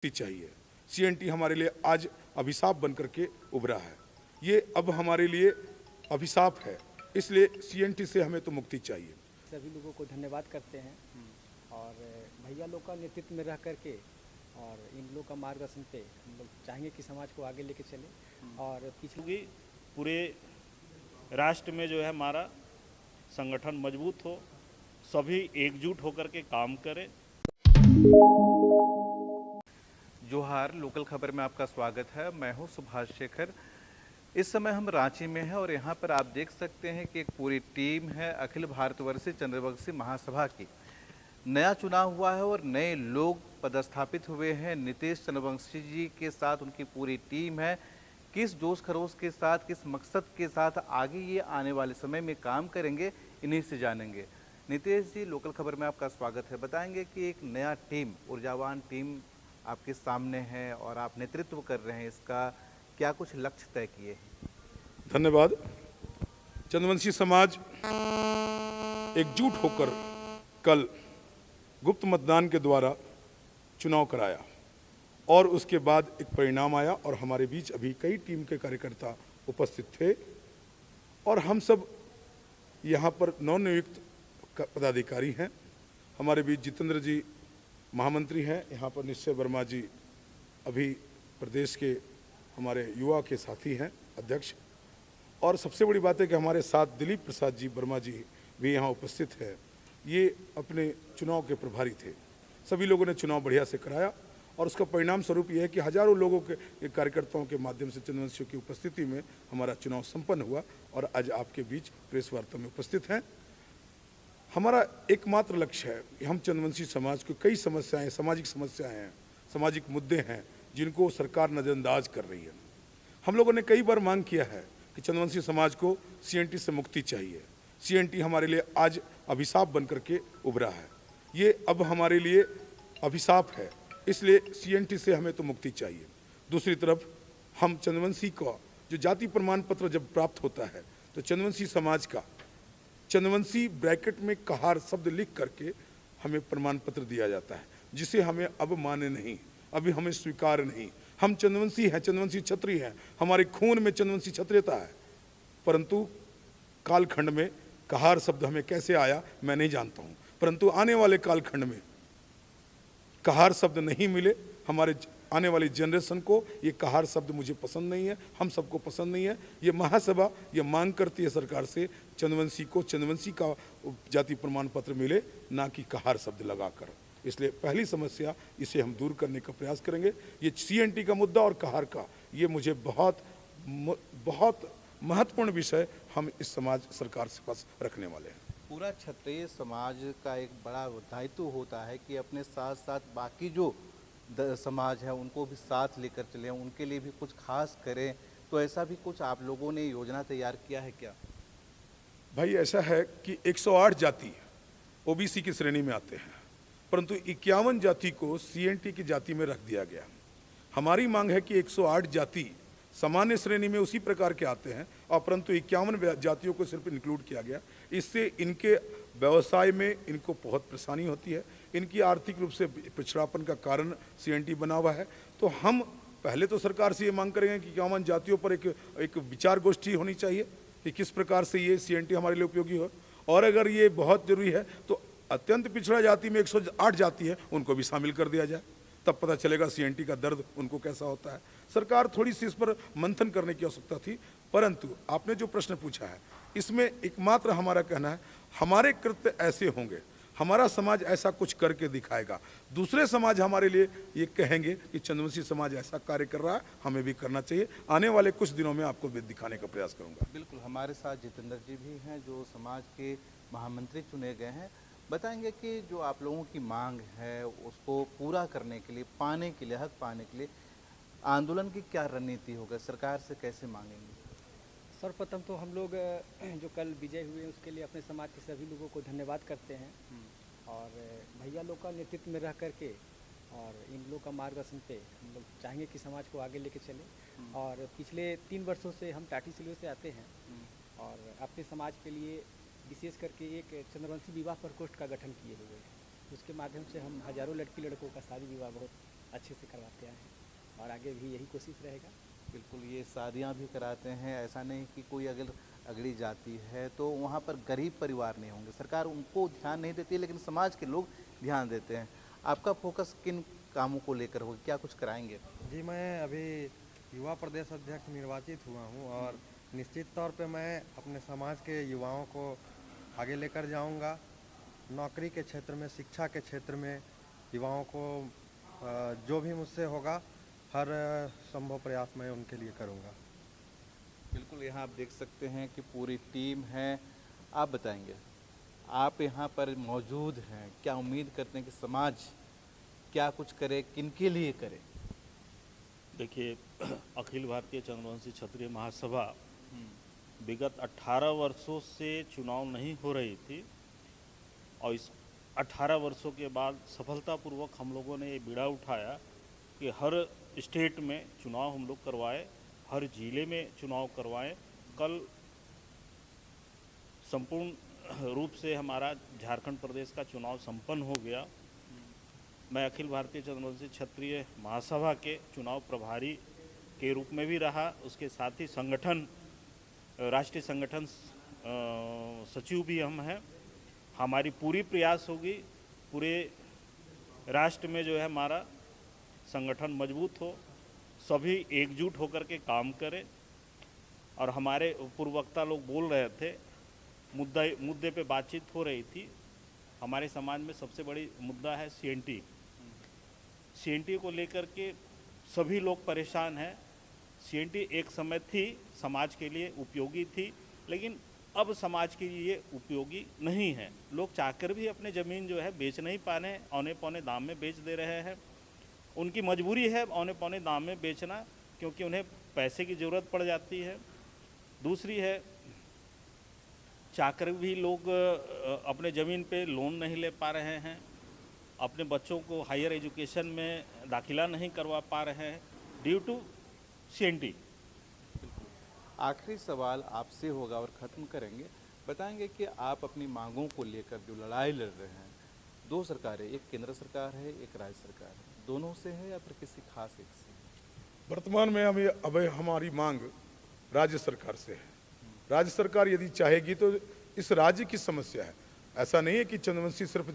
चाहिए। सीएनटी हमारे लिए आज अभिशाप बन करके उभरा है। ये अब हमारे लिए अभिशाप है, इसलिए सीएनटी से हमें तो मुक्ति चाहिए। सभी लोगों को धन्यवाद करते हैं और भैया लोग का नेतृत्व में रह करके और इन लोग का मार्गदर्शन पे हम लोग चाहेंगे कि समाज को आगे लेके चले और पिछले पूरे राष्ट्र में जो है हमारा संगठन मजबूत हो, सभी एकजुट होकर के काम करें। जोहार, लोकल खबर में आपका स्वागत है। मैं हूं सुभाष शेखर। इस समय हम रांची में हैं और यहां पर आप देख सकते हैं कि एक पूरी टीम है अखिल भारतवर्षीय चंद्रवंशी महासभा की। नया चुनाव हुआ है और नए लोग पदस्थापित हुए हैं। नीतीश चंद्रवंशी जी के साथ उनकी पूरी टीम है। किस जोश खरोश के साथ, किस मकसद के साथ आगे ये आने वाले समय में काम करेंगे, इन्हीं से जानेंगे। नीतीश जी, लोकल खबर में आपका स्वागत है। बताएंगे कि एक नया टीम, ऊर्जावान टीम आपके सामने है और आप नेतृत्व कर रहे हैं, इसका क्या कुछ लक्ष्य तय किए हैं? धन्यवाद। चंद्रवंशी समाज एकजुट होकर कल गुप्त मतदान के द्वारा चुनाव कराया और उसके बाद एक परिणाम आया और हमारे बीच अभी कई टीम के कार्यकर्ता उपस्थित थे और हम सब यहाँ पर नवनियुक्त पदाधिकारी हैं। हमारे बीच जितेंद्र जी महामंत्री हैं, यहाँ पर निश्चय वर्मा जी अभी प्रदेश के हमारे युवा के साथी हैं, अध्यक्ष। और सबसे बड़ी बात है कि हमारे साथ दिलीप प्रसाद जी वर्मा जी भी यहाँ उपस्थित है। ये अपने चुनाव के प्रभारी थे। सभी लोगों ने चुनाव बढ़िया से कराया और उसका परिणाम स्वरूप ये है कि हजारों लोगों के कार्यकर्ताओं के माध्यम से चंद्रवंशियों की उपस्थिति में हमारा चुनाव संपन्न हुआ और आज आपके बीच प्रेस वार्ता में उपस्थित हैं। हमारा एकमात्र लक्ष्य है कि हम चंद्रवंशी समाज को कई समस्याएं, सामाजिक समस्याएं हैं, सामाजिक मुद्दे हैं जिनको सरकार नज़रअंदाज कर रही है। हम लोगों ने कई बार मांग किया है कि चंद्रवंशी समाज को सीएनटी से मुक्ति चाहिए। सीएनटी हमारे लिए आज अभिशाप बन करके उभरा है। ये अब हमारे लिए अभिशाप है, इसलिए सीएनटी से हमें तो मुक्ति चाहिए। दूसरी तरफ हम चंद्रवंशी का जो जाति प्रमाण पत्र जब प्राप्त होता है तो चंद्रवंशी समाज का चंद्रवंशी ब्रैकेट में कहार शब्द लिख करके हमें प्रमाण पत्र दिया जाता है, जिसे हमें अब माने नहीं, अभी हमें स्वीकार नहीं। हम चंद्रवंशी हैं, चंद्रवंशी क्षत्रिय हैं, हमारे खून में चंद्रवंशी क्षत्रियता है, परंतु कालखंड में कहार शब्द हमें कैसे आया मैं नहीं जानता हूँ, परंतु आने वाले कालखंड में कहार शब्द नहीं मिले। हमारे आने वाली जनरेशन को ये कहार शब्द मुझे पसंद नहीं है, हम सबको पसंद नहीं है। ये महासभा ये मांग करती है सरकार से चंद्रवंशी को चंद्रवंशी का जाति प्रमाण पत्र मिले, ना कि कहार शब्द लगाकर। इसलिए पहली समस्या इसे हम दूर करने का प्रयास करेंगे। ये सीएनटी का मुद्दा और कहार का ये मुझे बहुत महत्वपूर्ण विषय हम इस समाज सरकार से पास रखने वाले हैं। पूरा क्षत्रिय समाज का एक बड़ा दायित्व होता है कि अपने साथ साथ बाकी जो समाज है उनको भी साथ लेकर चलें, उनके लिए भी कुछ खास करें। तो ऐसा भी कुछ आप लोगों ने योजना तैयार किया है क्या? भाई ऐसा है कि 108 जाति ओबीसी की श्रेणी में आते हैं, परंतु 51 जाति को सीएनटी की जाति में रख दिया गया। हमारी मांग है कि 108 जाति सामान्य श्रेणी में उसी प्रकार के आते हैं और परंतु 51 जातियों को सिर्फ इंक्लूड किया गया। इससे इनके व्यवसाय में इनको बहुत परेशानी होती है, इनकी आर्थिक रूप से पिछड़ापन का कारण सीएनटी बना हुआ है। तो हम पहले तो सरकार से ये मांग करेंगे कि 51 जातियों पर एक विचार गोष्ठी होनी चाहिए कि किस प्रकार से ये सीएनटी हमारे लिए उपयोगी हो, और अगर ये बहुत जरूरी है तो अत्यंत पिछड़ा जाति में 108 जाति है उनको भी शामिल कर दिया जाए, तब पता चलेगा सीएनटी का दर्द उनको कैसा होता है। सरकार थोड़ी सी इस पर मंथन करने की आवश्यकता थी, परंतु आपने जो प्रश्न पूछा है इसमें एकमात्र हमारा कहना है हमारे कृत्य ऐसे होंगे, हमारा समाज ऐसा कुछ करके दिखाएगा, दूसरे समाज हमारे लिए ये कहेंगे कि चंद्रवंशी समाज ऐसा कार्य कर रहा है, हमें भी करना चाहिए। आने वाले कुछ दिनों में आपको दिखाने का प्रयास करूंगा। बिल्कुल, हमारे साथ जितेंद्र जी भी हैं जो समाज के महामंत्री चुने गए हैं। बताएंगे कि जो आप लोगों की मांग है उसको पूरा करने के लिए, पाने के लिए, हक पाने के लिए आंदोलन की क्या रणनीति होगा, सरकार से कैसे मांगेंगे? सर्वप्रथम तो हम लोग जो कल विजय हुए उसके लिए अपने समाज के सभी लोगों को धन्यवाद करते हैं और भैया लोग का नेतृत्व में रह करके और इन लोग का मार्गदर्शन पे हम लोग चाहेंगे कि समाज को आगे लेके चले। और पिछले 3 वर्षों से हम टाटी सिलवे से आते हैं और अपने समाज के लिए विशेष करके एक चंद्रवंशी विवाह प्रकोष्ठ का गठन किए हुए हैं। उसके माध्यम से हम हजारों लड़की लड़कों का शादी विवाह बहुत अच्छे से करवाते आए हैं और आगे भी यही कोशिश रहेगा। बिल्कुल, ये शादियां भी कराते हैं, ऐसा नहीं कि कोई अगर अगड़ी जाती है तो वहाँ पर गरीब परिवार नहीं होंगे, सरकार उनको ध्यान नहीं देती है, लेकिन समाज के लोग ध्यान देते हैं। आपका फोकस किन कामों को लेकर होगा, क्या कुछ कराएंगे? जी, मैं अभी युवा प्रदेश अध्यक्ष निर्वाचित हुआ हूँ और निश्चित तौर पे मैं अपने समाज के युवाओं को आगे लेकर जाऊंगा। नौकरी के क्षेत्र में, शिक्षा के क्षेत्र में युवाओं को जो भी मुझसे होगा हर संभव प्रयास मैं उनके लिए करूंगा। बिल्कुल, यहाँ आप देख सकते हैं कि पूरी टीम है। आप बताएंगे, आप यहाँ पर मौजूद हैं, क्या उम्मीद करते हैं कि समाज क्या कुछ करे, किनके लिए करे? देखिए, अखिल भारतीय चंद्रवंशी क्षत्रिय महासभा विगत 18 वर्षों से चुनाव नहीं हो रही थी और इस 18 वर्षों के बाद सफलतापूर्वक हम लोगों ने ये बीड़ा उठाया कि हर स्टेट में चुनाव हम लोग करवाए, हर जिले में चुनाव करवाएं। कल संपूर्ण रूप से हमारा झारखंड प्रदेश का चुनाव संपन्न हो गया। मैं अखिल भारतीय चंद्रवंशी क्षत्रिय महासभा के चुनाव प्रभारी के रूप में भी रहा, उसके साथ ही राष्ट्रीय संगठन सचिव भी हम हैं। हमारी पूरी प्रयास होगी पूरे राष्ट्र में जो है हमारा संगठन मजबूत हो, सभी एकजुट होकर के काम करें। और हमारे पूर्ववक्ता लोग बोल रहे थे, मुद्दे पे बातचीत हो रही थी। हमारे समाज में सबसे बड़ी मुद्दा है सीएनटी। सीएनटी को लेकर के सभी लोग परेशान हैं। सीएनटी एक समय थी समाज के लिए उपयोगी थी, लेकिन अब समाज के लिए उपयोगी नहीं है। लोग चाहकर भी अपने ज़मीन जो है बेच नहीं पा रहे हैं, औने पौने दाम में बेच दे रहे हैं। उनकी मजबूरी है औने पौने दाम में बेचना, क्योंकि उन्हें पैसे की ज़रूरत पड़ जाती है। दूसरी है, चाहकर भी लोग अपने ज़मीन पे लोन नहीं ले पा रहे हैं, अपने बच्चों को हायर एजुकेशन में दाखिला नहीं करवा पा रहे हैं ड्यू टू सीएनटी। आखिरी सवाल आपसे होगा और ख़त्म करेंगे। बताएंगे कि आप अपनी मांगों को लेकर जो लड़ाई लड़ रहे हैं, दो सरकारें, एक केंद्र सरकार है, एक राज्य सरकार है, दोनों से है या फिर किसी खास एक से? वर्तमान में अब हमारी मांग राज्य सरकार से है। राज्य सरकार यदि चाहेगी तो इस राज्य की समस्या है, ऐसा नहीं है कि चंद्रवंशी सिर्फ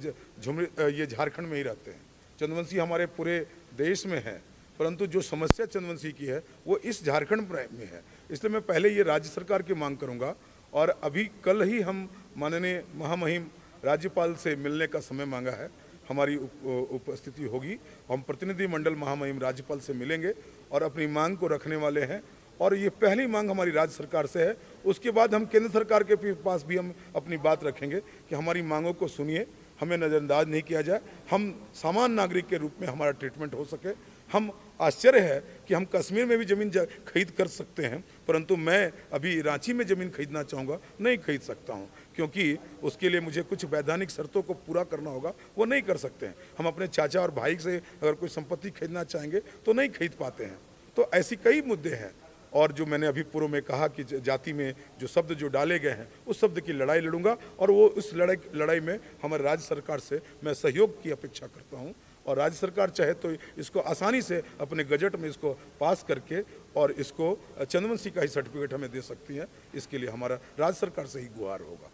ये झारखंड में ही रहते हैं। चंद्रवंशी हमारे पूरे देश में है, परंतु जो समस्या चंद्रवंशी की है वो इस झारखंड में है। इसलिए मैं पहले ये राज्य सरकार की मांग करूंगा। और अभी कल ही हम माननीय महामहिम राज्यपाल से मिलने का समय मांगा है, हमारी उपस्थिति होगी। हम प्रतिनिधि मंडल महामहिम राज्यपाल से मिलेंगे और अपनी मांग को रखने वाले हैं। और ये पहली मांग हमारी राज्य सरकार से है। उसके बाद हम केंद्र सरकार के पास भी हम अपनी बात रखेंगे कि हमारी मांगों को सुनिए, हमें नज़रअंदाज नहीं किया जाए, हम सामान्य नागरिक के रूप में हमारा ट्रीटमेंट हो सके। हम आश्चर्य है कि हम कश्मीर में भी ज़मीन खरीद कर सकते हैं, परंतु मैं अभी रांची में ज़मीन खरीदना चाहूँगा, नहीं खरीद सकता हूँ, क्योंकि उसके लिए मुझे कुछ वैधानिक शर्तों को पूरा करना होगा, वो नहीं कर सकते हैं। हम अपने चाचा और भाई से अगर कोई संपत्ति खरीदना चाहेंगे तो नहीं खरीद पाते हैं। तो ऐसी कई मुद्दे हैं। और जो मैंने अभी पूर्व में कहा कि जाति में जो शब्द जो डाले गए हैं, उस शब्द की लड़ाई लड़ूंगा और वो उस लड़ाई में हमारे राज्य सरकार से मैं सहयोग की अपेक्षा करता हूं। और राज्य सरकार चाहे तो इसको आसानी से अपने गजट में इसको पास करके और इसको चंद्रवंशी का ही सर्टिफिकेट हमें दे सकती है। इसके लिए हमारा राज्य सरकार से ही गुहार होगा।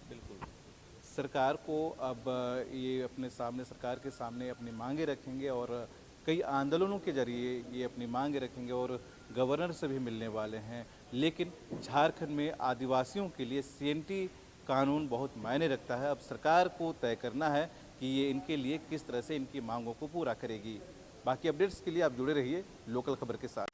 बिल्कुल, सरकार को अब ये अपने सामने, सरकार के सामने अपनी मांगे रखेंगे और कई आंदोलनों के जरिए ये अपनी मांगे रखेंगे और गवर्नर से भी मिलने वाले हैं। लेकिन झारखंड में आदिवासियों के लिए सीएनटी कानून बहुत मायने रखता है। अब सरकार को तय करना है कि ये इनके लिए किस तरह से इनकी मांगों को पूरा करेगी। बाकी अपडेट्स के लिए आप जुड़े रहिए लोकल खबर के साथ।